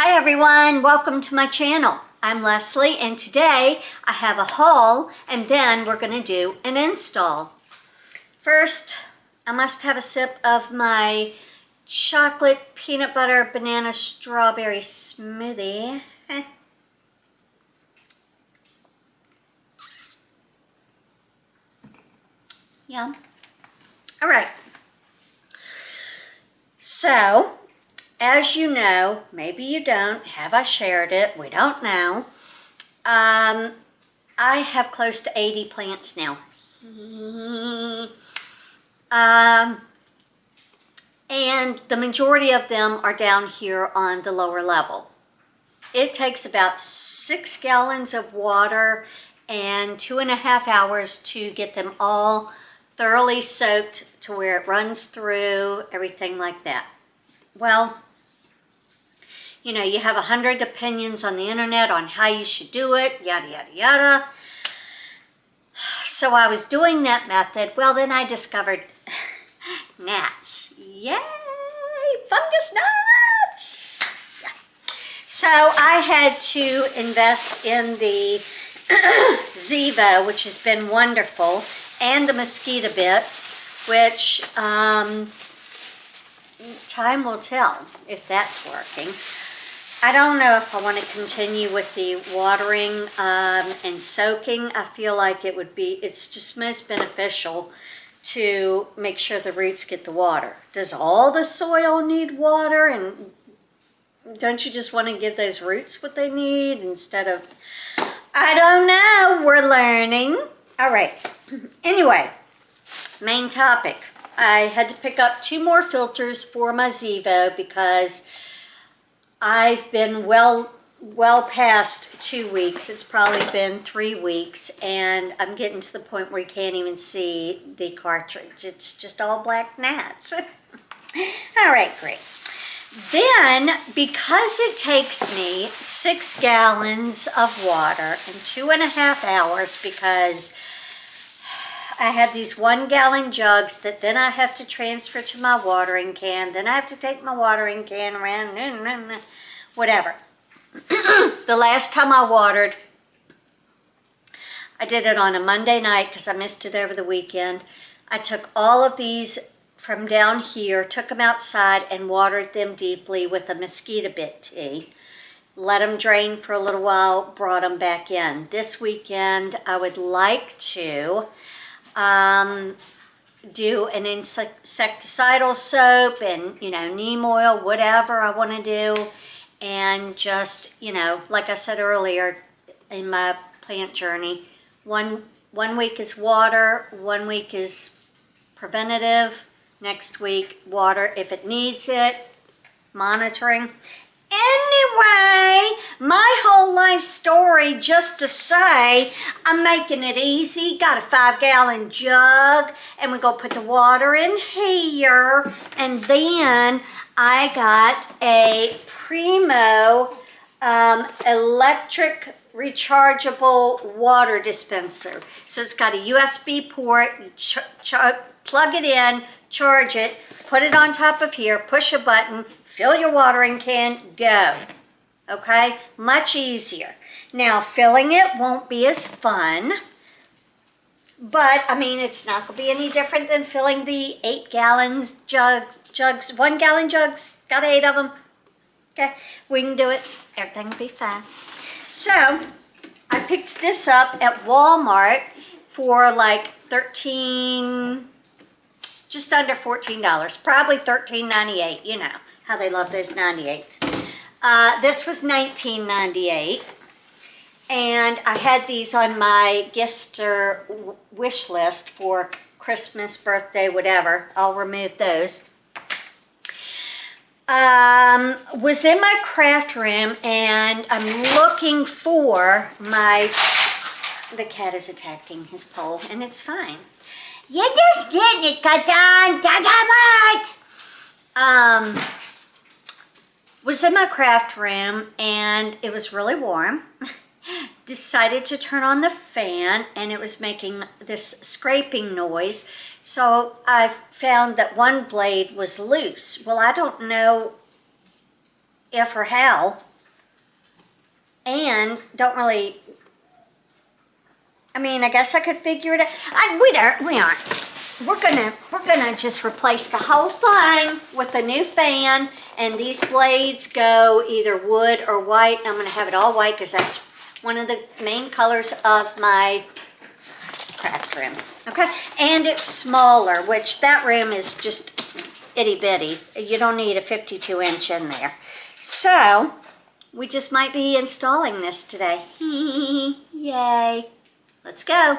Hi everyone, welcome to my channel. I'm Leslie and today I have a haul and then we're going to do an install. First, I must have a sip of my chocolate peanut butter banana strawberry smoothie. Yum. All right. So, as you know, maybe you don't, have I shared it? We don't know. I have close to 80 plants now. And the majority of them are down here on the lower level. It takes about 6 gallons of water and 2.5 hours to get them all thoroughly soaked to where it runs through, everything like that. Well, you know, you have 100 opinions on the internet on how you should do it, yada, yada, yada. So I was doing that method. Well, then I discovered gnats. Yay, fungus gnats. Yeah. So I had to invest in the Zevo, which has been wonderful, and the mosquito bits, which time will tell if that's working. I don't know if I want to continue with the watering and soaking. I feel like it's just most beneficial to make sure the roots get the water. Does all the soil need water? And don't you just want to give those roots what they need instead of, I don't know, we're learning. All right, anyway, main topic. I had to pick up 2 more filters for my Zevo because I've been well past 2 weeks. It's probably been 3 weeks, and I'm getting to the point where you can't even see the cartridge. It's just all black gnats. All right, great. Then, because it takes me 6 gallons of water and 2.5 hours, because I have these 1-gallon jugs that then I have to transfer to my watering can. Then I have to take my watering can around, whatever. The last time I watered, I did it on a Monday night because I missed it over the weekend. I took all of these from down here, took them outside and watered them deeply with a mosquito bit tea. Let them drain for a little while, brought them back in. This weekend, I would like to do an insecticidal soap and, you know, neem oil, whatever I want to do. And just, you know, like I said earlier in my plant journey, one week is water, 1 week is preventative, next week water if it needs it, monitoring. Anyway, my whole life story, just to say, I'm making it easy. Got a 5-gallon jug, and we go put the water in here. And then I got a Primo electric rechargeable water dispenser. So it's got a USB port, you plug it in, charge it, put it on top of here, push a button, fill your watering can, go. Okay? Much easier. Now, filling it won't be as fun, but, I mean, it's not going to be any different than filling the 8-gallon jugs, 1-gallon jugs. Got 8 of them. Okay? We can do it. Everything will be fine. So, I picked this up at Walmart for like just under $14. Probably $13.98, you know how they love those 98s. This was $19.98, and I had these on my gifster wish list for Christmas, birthday, whatever. I'll remove those. Was in my craft room, and I'm looking for the cat is attacking his pole, and it's fine. You're just getting it cut down, was in my craft room, and it was really warm. Decided to turn on the fan, and it was making this scraping noise. So I found that one blade was loose. Well, I don't know if or how and don't really, I mean, I guess I could figure it out. We aren't. We're gonna just replace the whole thing with a new fan, and these blades go either wood or white. I'm gonna have it all white because that's one of the main colors of my craft room. Okay, and it's smaller, which that room is just itty bitty. You don't need a 52-inch in there. So we just might be installing this today. Yay! Let's go.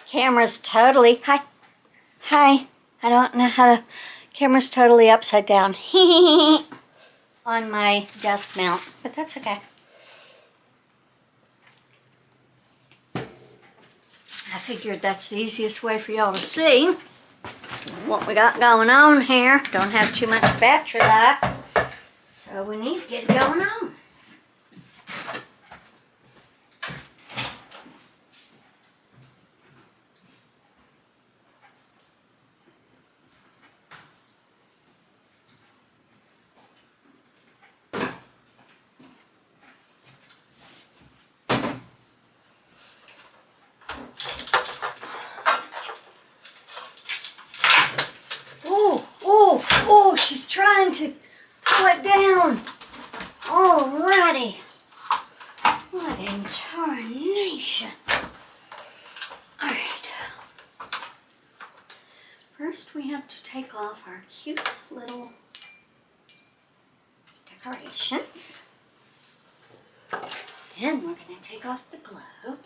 Camera's totally Hi. I don't know how to. Camera's totally upside down on my desk mount, but that's okay. I figured that's the easiest way for y'all to see what we got going on here. Don't have too much battery life, so we need to get it going on. Oh, she's trying to pull it down. Alrighty. What in tarnation. Alright. First we have to take off our cute little decorations. Then we're going to take off the globe.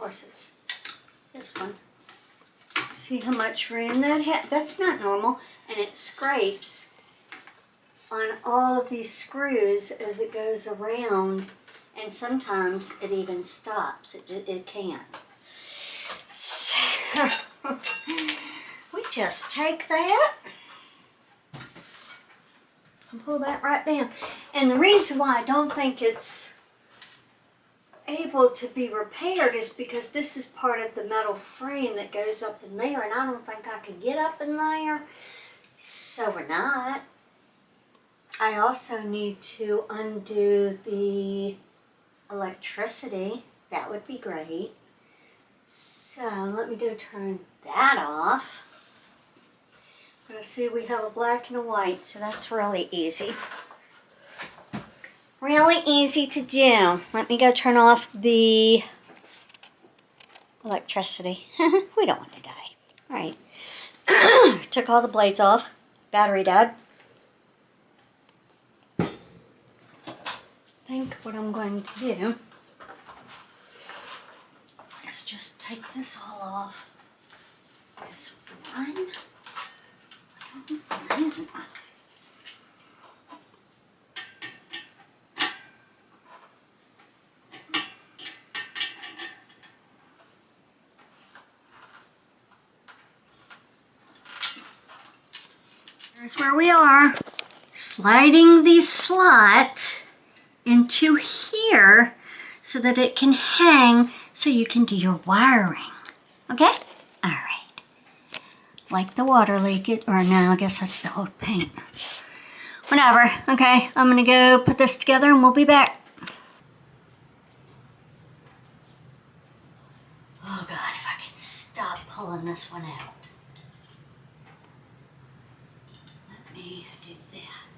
It's this one. See how much room that has? That's not normal, and it scrapes on all of these screws as it goes around, and sometimes it even stops. It can't. So we just take that and pull that right down. And the reason why I don't think it's able to be repaired is because this is part of the metal frame that goes up in there, and I don't think I can get up in there, so we're not. I also need to undo the electricity. That would be great. So let me go turn that off. But see, we have a black and a white, so that's really easy. Really easy to do. Let me go turn off the electricity. We don't want to die. All right. Took all the blades off. Battery died. I think what I'm going to do is just take this all off. This one. Here's where we are, sliding the slot into here so that it can hang so you can do your wiring. Okay? All right. Like the water leak, or no, I guess that's the old paint. Whatever. Okay, I'm gonna go put this together and we'll be back. Oh God, if I can stop pulling this one out. Let me do that.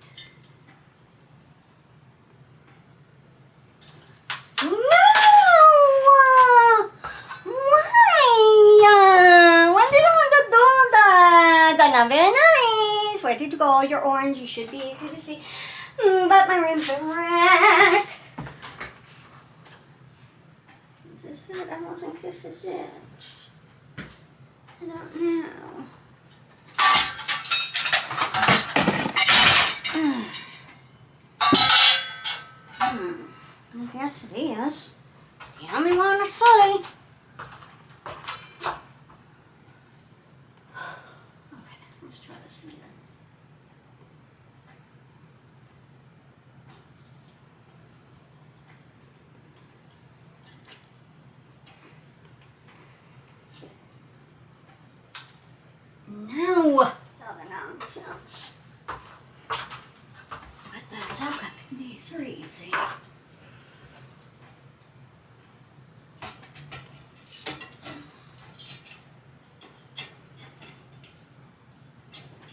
No! Why? Why did I want to do that? That's not very nice. Where did you go? You're orange. You should be easy to see. But my room's a wreck. Is this it? I don't think this is it. I don't know. I guess it is. It's the only one I see. Okay, let's try this again. No. Other nonsense. But that's okay. These are easy.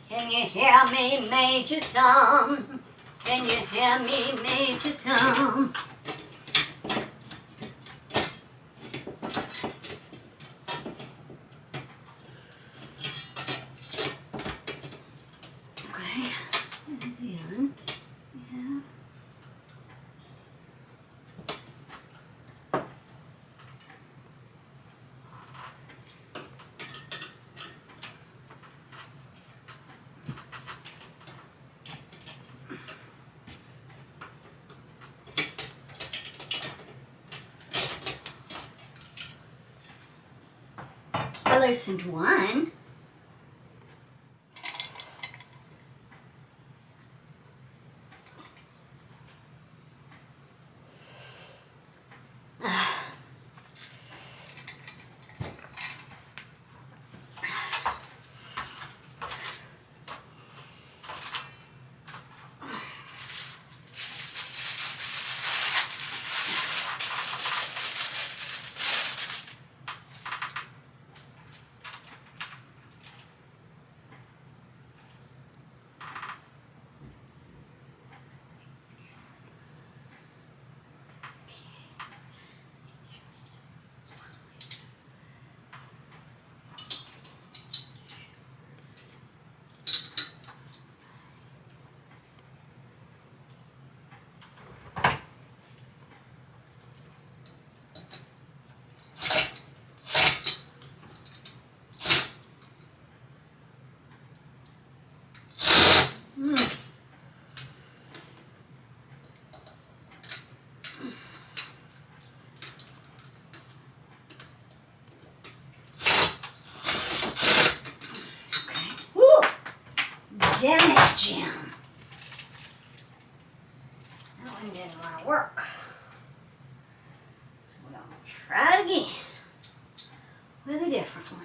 Can you hear me, Major Tom? Can you hear me, Major Tom? Okay, and then we have I loosened one. Damn it, Jim. That one didn't want to work. So we're going to try it again with a different one.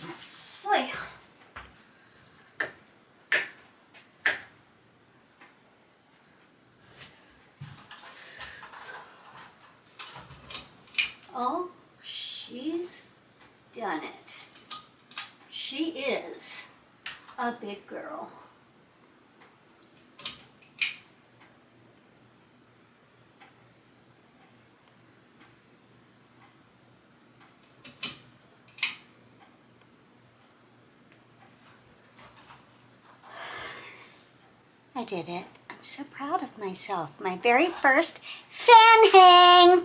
Let's see. Oh, she's done it. She is a big girl. I did it. I'm so proud of myself. My very first fan hang.